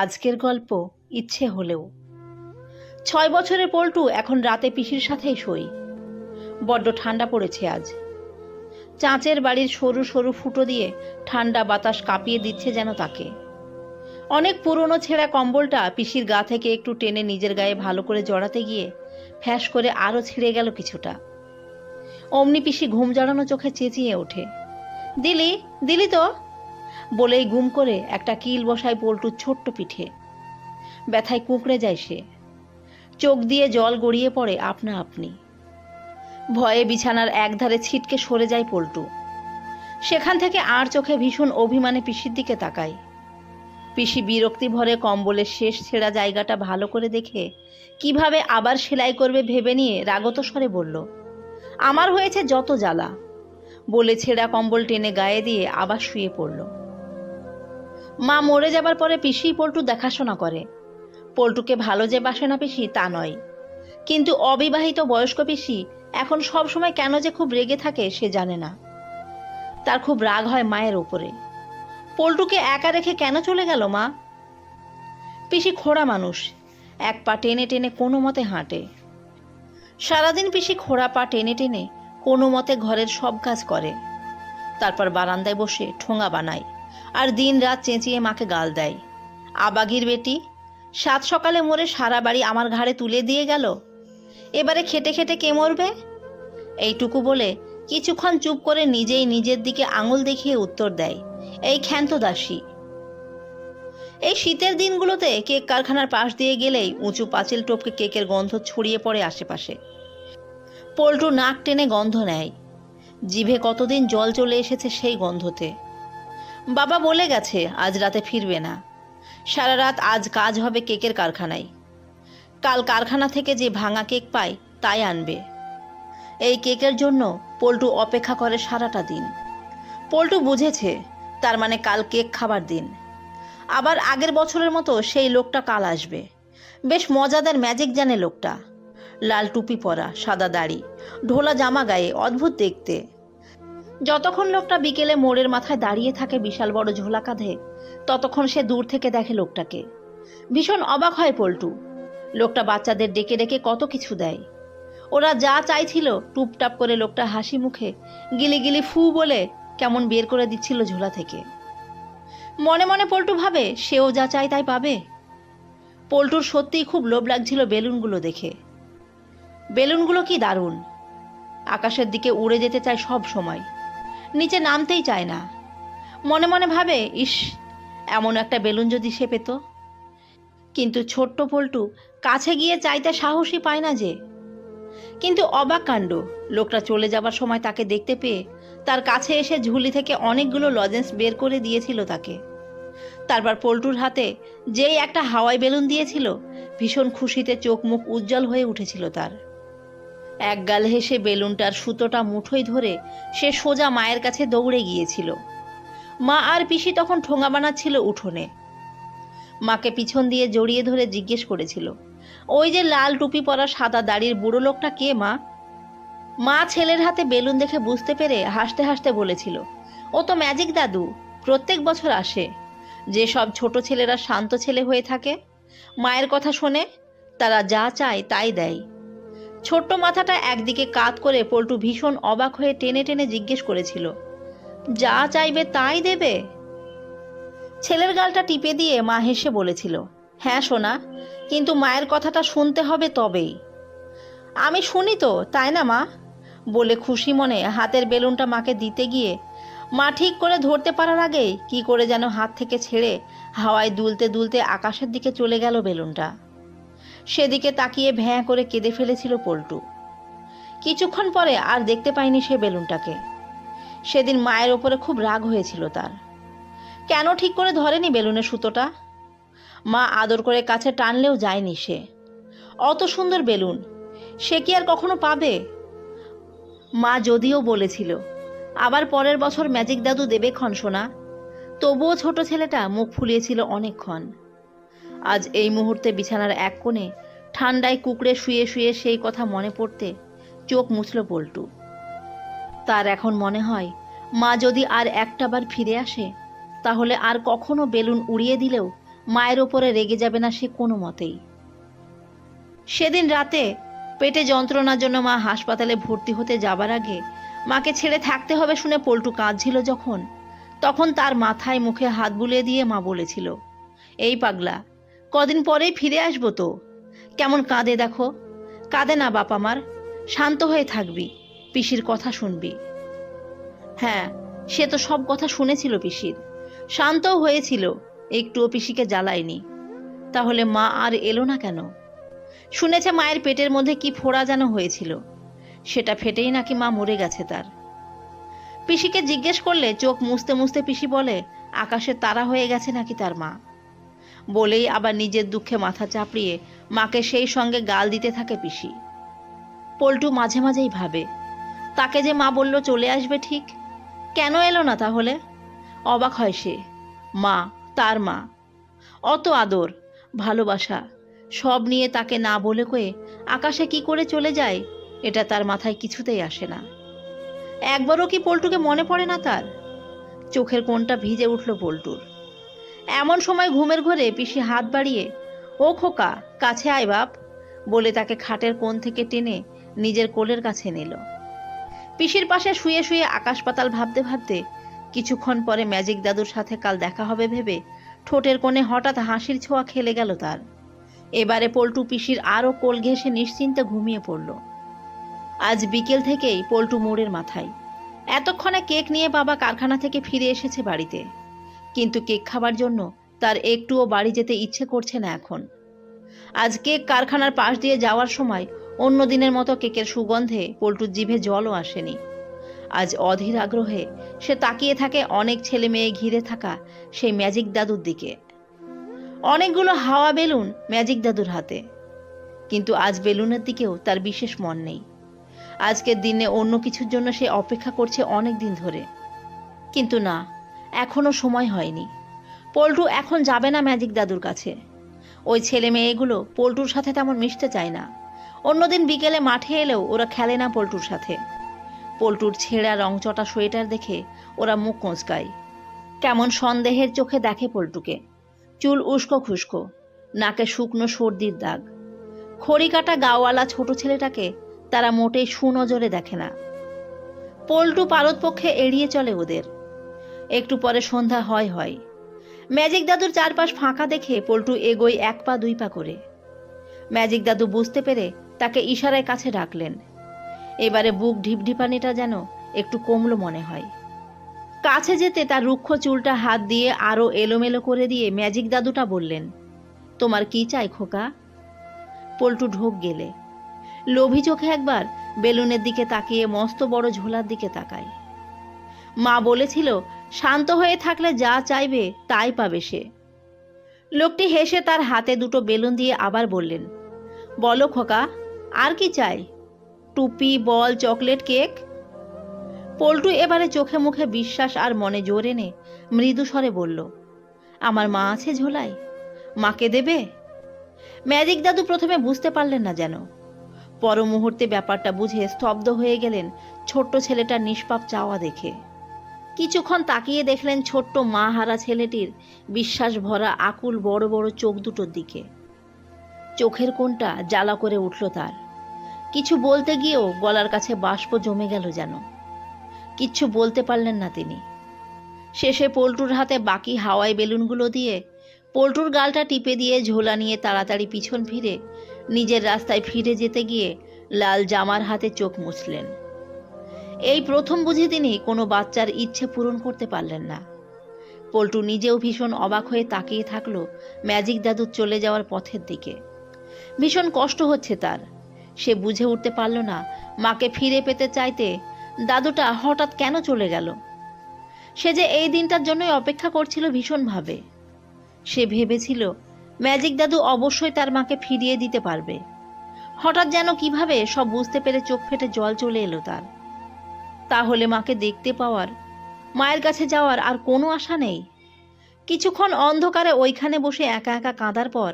আজকের গল্প ইচ্ছে হলেও। 6 বছরের পল্টু এখন রাতে পিসির সাথেই শোয়। বড্ড ঠান্ডা পড়েছে আজ। চাঁচের বাড়ির সরু সরু ফুটো দিয়ে ঠান্ডা বাতাস কাঁপিয়ে দিচ্ছে যেন তাকে। অনেক পুরনো ছেঁড়া কম্বলটা পিসির গা থেকে একটু টেনে নিজের গায়ে ভালো করে জড়াতে গিয়ে ফ্যাঁস করে আরও ছিঁড়ে গেল কিছুটা। অমনি পিসি ঘুম জড়ানো চোখে চেঁচিয়ে ওঠে, দিলি দিলি তো, বলেই গুম করে একটা কিল বসায় পল্টুর ছোট্ট পিঠে। ব্যথায় কুঁকড়ে যায় সে। চোখ দিয়ে জল গড়িয়ে পড়ে আপনা আপনি। ভয়ে বিছানার একধারে ছিটকে সরে যায় পল্টু। সেখান থেকে আর চোখে ভীষণ অভিমানে পিসির দিকে তাকায়। পিসি বিরক্তি ভরে কম্বলের শেষ ছেঁড়া জায়গাটা ভালো করে দেখে কিভাবে আবার সেলাই করবে ভেবে নিয়ে রাগত স্বরে বলল, আমার হয়েছে যত জ্বালা, বলে ছেঁড়া কম্বল টেনে গায়ে দিয়ে আবার শুয়ে পড়ল। মা মরে যাবার পরে পিসিই পল্টু দেখাশোনা করে। পল্টুকে ভালো যে বাসে না পিসি তা নয়, কিন্তু অবিবাহিত বয়স্ক পিসি এখন সব সময় কেন যে খুব রেগে থাকে সে জানে না। তার খুব রাগ হয় মায়ের ওপরে। পল্টুকে একা রেখে কেন চলে গেল মা? পিসি খোড়া মানুষ, এক পা টেনে টেনে কোনো মতে হাঁটে। সারাদিন পিসি খোড়া পা টেনে টেনে কোনো মতে ঘরের সব কাজ করে। তারপর বারান্দায় বসে ঠোঙা বানায় আর দিন রাত চেঁচিয়ে মাকে গাল দেয়, আবাগির বেটি, সাত সকালে মরে সারা বাড়ি আমার ঘাড়ে তুলে দিয়ে গেল, এবারে খেটে খেটে কে মরবে? এইটুকু বলে কিছুক্ষণ চুপ করে নিজেই নিজের দিকে আঙুল দেখিয়ে উত্তর দেয়, এই ক্ষান্ত দাসী। এই শীতের দিনগুলোতে কেক কারখানার পাশ দিয়ে গেলেই উঁচু পাঁচিল টপকে কেকের গন্ধ ছড়িয়ে পড়ে আশেপাশে। পল্টু নাক টেনে গন্ধ নেয়। জিভে কতদিন জল চলে এসেছে সেই গন্ধতে। বাবা বলে গেছে আজ রাতে ফিরবে না, সারা রাত আজ কাজ হবে কেকের কারখানায়। কাল কারখানা থেকে যে ভাঙা কেক পায় তাই আনবে। এই কেকের জন্য পল্টু অপেক্ষা করে সারাটা দিন। পল্টু বুঝেছে তার মানে কাল কেক খাবার দিন। আবার আগের বছরের মতো সেই লোকটা কাল আসবে। বেশ মজাদার ম্যাজিক জানে লোকটা। লাল টুপি পরা, সাদা দাড়ি, ঢোলা জামা গায়ে, অদ্ভুত দেখতে। যতক্ষণ লোকটা বিকেলে মোড়ের মাথায় দাঁড়িয়ে থাকে বিশাল বড় ঝোলা কাঁধে, ততক্ষণ সে দূর থেকে দেখে লোকটাকে। ভীষণ অবাক হয় পল্টু। লোকটা বাচ্চাদের ডেকে ডেকে কত কিছু দেয়। ওরা যা চাইছিল টুপটাপ করে লোকটা হাসি মুখে গিলি গিলি ফু বলে কেমন বের করে দিচ্ছিল ঝোলা থেকে। মনে মনে পল্টু ভাবে সেও যা চায় তাই পাবে। পল্টুর সত্যিই খুব লোভ লাগছিল বেলুনগুলো দেখে। বেলুনগুলো কি দারুণ! আকাশের দিকে উড়ে যেতে চায় সব সময়, নিচে নামতেই চায় না। মনে মনে ভাবে, ইস, এমন একটা বেলুন যদি সে পেত। কিন্তু ছোট্ট পল্টু কাছে গিয়ে চাইতে সাহসই পায় না যে। কিন্তু অবাক কাণ্ড, লোকটা চলে যাবার সময় তাকে দেখতে পেয়ে তার কাছে এসে ঝুলি থেকে অনেকগুলো লজেন্স বের করে দিয়েছিল তাকে। তারপর পল্টুর হাতে যেই একটা হাওয়াই বেলুন দিয়েছিল, ভীষণ খুশিতে চোখ মুখ উজ্জ্বল হয়ে উঠেছিল তার। এক গাল হেসে বেলুনটার সুতোটা মুঠোয় ধরে সে সোজা মায়ের কাছে দৌড়ে গিয়েছিল। মা আর পিসি তখন ঠোঙা বানাচ্ছিল উঠোনে। মাকে পিছন দিয়ে জড়িয়ে ধরে জিজ্ঞেস করেছিল, ওই যে লাল টুপি পরা সাদা দাড়ির বুড়ো লোকটা কে মা? মা ছেলের হাতে বেলুন দেখে বুঝতে পেরে হাসতে হাসতে বলেছিল, ও তো ম্যাজিক দাদু, প্রত্যেক বছর আসে। যে সব ছোট ছেলেরা শান্ত ছেলে হয়ে থাকে, মায়ের কথা শোনে, তারা যা চায় তাই দেয়। ছোট্ট মাথাটা একদিকে কাত করে পল্টু ভীষণ অবাক হয়ে টেনে টেনে জিজ্ঞেস করেছিল, যা চাইবে তাই দেবে? ছেলের গালটা টিপে দিয়ে মা হেসে বলেছিল, হ্যাঁ সোনা, কিন্তু মায়ের কথাটা শুনতে হবে তবেই। আমি শুনি তো, তাই না মা? বলে খুশি মনে হাতের বেলুনটা মাকে দিতে গিয়ে মা ঠিক করে ধরতে পারার আগেই কি করে যেন হাত থেকে ছেড়ে হাওয়ায় দুলতে দুলতে আকাশের দিকে চলে গেল বেলুনটা। সেদিকে তাকিয়ে ভ্যাঁ করে কেঁদে ফেলেছিল পল্টু। কিছুক্ষণ পরে আর দেখতে পায়নি সে বেলুনটাকে। সেদিন মায়ের ওপরে খুব রাগ হয়েছিল তার। কেন ঠিক করে ধরেনি বেলুনের সুতোটা? মা আদর করে কাছে টানলেও যায়নি সে। অত সুন্দর বেলুন সে কি আর কখনো পাবে? মা যদিও বলেছিল আবার পরের বছর ম্যাজিক দাদু দেবে ক্ষণ সোনা, তবুও ছোট ছেলেটা মুখ ফুলিয়েছিল অনেকক্ষণ। আজ এই মুহূর্তে বিছানার এক কোণে ঠান্ডায় কুকড়ে শুয়ে শুয়ে সেই কথা মনে পড়তে চোখ মুছল পল্টু। তার এখন মনে হয় মা যদি আর একটাবার ফিরে আসে, তাহলে আর কখনো বেলুন উড়িয়ে দিলেও মায়ের ওপরে রেগে যাবে না সে কোনো মতেই। সেদিন রাতে পেটে যন্ত্রণার জন্য মা হাসপাতালে ভর্তি হতে যাবার আগে মাকে ছেড়ে থাকতে হবে শুনে পল্টু কাঁদছিল যখন, তখন তার মাথায় মুখে হাত বুলিয়ে দিয়ে মা বলেছিল, এই পাগলা, কদিন পরেই ফিরে আসবো তো। কেমন কাঁদে দেখো। কাঁদে না বাপ আমার, শান্ত হয়ে থাকবি, পিসির কথা শুনবি। হ্যাঁ, সে তো সব কথা শুনেছিল পিসির, শান্তও হয়েছিল, একটুও পিসিকে জ্বালায়নি। তাহলে মা আর এলো না কেন? শুনেছে মায়ের পেটের মধ্যে কি ফোড়া যেন হয়েছিল, সেটা ফেটেই নাকি মা মরে গেছে তার। পিসিকে জিজ্ঞেস করলে চোখ মুছতে মুছতে পিসি বলে আকাশে তারা হয়ে গেছে নাকি তার মা। বলেই আবার নিজের দুঃখে মাথা চাপড়িয়ে মাকে সেই সঙ্গে গাল দিতে থাকে পিসি। পল্টু মাঝে মাঝেই ভাবে, তাকে যে মা বলল চলে আসবে ঠিক, কেন এলো না তাহলে? অবাক হয় সে। মা, তার মা, অত আদর ভালোবাসা সব নিয়ে তাকে না বলে কয়ে আকাশে কি করে চলে যায়, এটা তার মাথায় কিছুতেই আসে না। একবারও কি পল্টুকে মনে পড়ে না তার? চোখের কোণটা ভিজে উঠল পল্টুর। এমন সময় ঘুমের ঘোরে পিসি হাত বাড়িয়ে, ও খোকা, কাছে আয় বাপ, বলে তাকে খাটের কোণ থেকে টেনে নিজের কোলের কাছে নিল। পিসির পাশে শুয়ে শুয়ে আকাশ পাতাল ভাবতে ভাবতে কিছুক্ষণ পরে ম্যাজিক দাদুর সাথে কাল দেখা হবে ভেবে ঠোঁটের কোণে হঠাৎ হাসির ছোঁয়া খেলে গেল তার। এবারে পল্টু পিসির আরও কোল ঘেঁষে নিশ্চিন্তে ঘুমিয়ে পড়ল। আজ বিকেল থেকেই পল্টু মোড়ের মাথায়। এতক্ষণে কেক নিয়ে বাবা কারখানা থেকে ফিরে এসেছে বাড়িতে, কিন্তু কেক খাবার জন্য তার একটুও বাড়ি যেতে ইচ্ছে করছে না এখন। আজ কেক কারখানার পাশ দিয়ে যাওয়ার সময় অন্য দিনের মতো কেকের সুগন্ধে পল্টুর জিভে জলও আসেনি। আজ অধীর আগ্রহে সে তাকিয়ে থাকে অনেক ছেলে মেয়ে ঘিরে থাকা সেই ম্যাজিক দাদুর দিকে। অনেকগুলো হাওয়া বেলুন ম্যাজিক দাদুর হাতে, কিন্তু আজ বেলুনের দিকেও তার বিশেষ মন নেই। আজকের দিনে অন্য কিছুর জন্য সে অপেক্ষা করছে অনেক দিন ধরে, কিন্তু না, এখনো সময় হয়নি। পল্টু এখন যাবে না ম্যাজিক দাদুর কাছে। ওই ছেলে মেয়েগুলো পল্টুর সাথে তেমন মিশতে চায় না। অন্যদিন বিকেলে মাঠে এলেও ওরা খেলে না পল্টুর সাথে। পল্টুর ছেঁড়া রংচটা সোয়েটার দেখে ওরা মুখ কোঁচকায়, কেমন সন্দেহের চোখে দেখে পল্টুকে। চুল উস্কো খুস্কো, নাকে শুকনো সর্দির দাগ। খড়ি কাটা গাওয়ালা ছোট ছেলেটাকে তারা মোটেই সুনজরে দেখে না। পল্টু পারতপক্ষে এড়িয়ে চলে ওদের। একটু পরে সন্ধ্যা হয়। ম্যাজিক দাদুর চারপাশ ফাঁকা দেখে পল্টু এগোয় 1 পা 2 পা করে। ম্যাজিক দাদু বুঝতে পেরে তাকে ইশারায় কাছে ডাকলেন। এবারে বুক ঢিপঢিপানিটা যেন একটু কমলো মনে হয়। কাছে যেতে তার রুক্ষ চুলটা হাত দিয়ে আরো এলোমেলো করে দিয়ে ম্যাজিক দাদুটা বললেন, তোমার কি চাই খোকা? পল্টু ঢোক গেলে লোভী চোখে একবার বেলুনের দিকে তাকিয়ে মস্ত বড় ঝোলার দিকে তাকায়। মা বলেছিল শান্ত হয়ে থাকলে যা চাইবে তাই পাবে সে। লোকটি হেসে তার হাতে 2টো বেলুন দিয়ে আবার বললেন, বলো খোকা, আর কি চাই? টুপি, বল, চকলেট, কেক? পল্টু এবারে চোখে মুখে বিশ্বাস আর মনে জোর এনে মৃদু স্বরে বলল, আমার মা আছে ঝোলায়, মাকে দেবে? ম্যাজিক দাদু প্রথমে বুঝতে পারলেন না যেন, পর মুহূর্তে ব্যাপারটা বুঝে স্তব্ধ হয়ে গেলেন ছোট্ট ছেলেটার নিষ্পাপ চাওয়া দেখে। কিছুক্ষণ তাকিয়ে দেখলেন ছোট্ট মা হারা ছেলেটির বিশ্বাস ভরা আকুল বড় বড় চোখ দুটোর দিকে। চোখের কোণটা জ্বালা করে উঠল তার। কিছু বলতে গিয়েও গলার কাছে বাষ্প জমে গেল যেন। কিচ্ছু বলতে পারলেন না তিনি। শেষে পল্টুর হাতে বাকি হাওয়াই বেলুনগুলো দিয়ে পল্টুর গালটা টিপে দিয়ে ঝোলা নিয়ে তাড়াতাড়ি পিছন ফিরে নিজের রাস্তায় ফিরে যেতে গিয়ে লাল জামার হাতে চোখ মুছলেন। এই প্রথম বুঝি তিনি কোনো বাচ্চার ইচ্ছে পূরণ করতে পারলেন না। পল্টু নিজেও ভীষণ অবাক হয়ে তাকিয়ে থাকলো ম্যাজিক দাদুর চলে যাওয়ার পথের দিকে। ভীষণ কষ্ট হচ্ছে তার। সে বুঝে উঠতে পারল না মাকে ফিরে পেতে চাইতে দাদুটা হঠাৎ কেন চলে গেল। সে যে এই দিনটার জন্যই অপেক্ষা করছিল ভীষণভাবে। সে ভেবেছিল ম্যাজিক দাদু অবশ্যই তার মাকে ফিরিয়ে দিতে পারবে। হঠাৎ যেন কিভাবে সব বুঝতে পেরে চোখ ফেটে জল চলে এলো তার। তাহলে মাকে দেখতে পাওয়ার, মায়ের কাছে যাওয়ার আর কোনো আশা নেই। কিছুক্ষণ অন্ধকারে ওইখানে বসে একা একা কাঁদার পর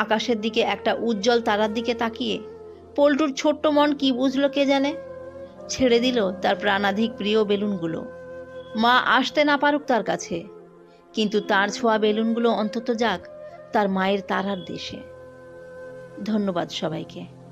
আকাশের দিকে একটা উজ্জ্বল তারার দিকে তাকিয়ে পল্টুর ছোট্ট মন কি বুঝলো কে জানে, ছেড়ে দিল তার প্রাণাধিক প্রিয় বেলুনগুলো। মা আসতে না পারুক তার কাছে, কিন্তু তার ছোঁয়া বেলুনগুলো অন্তত যাক তার মায়ের তারার দেশে। ধন্যবাদ সবাইকে।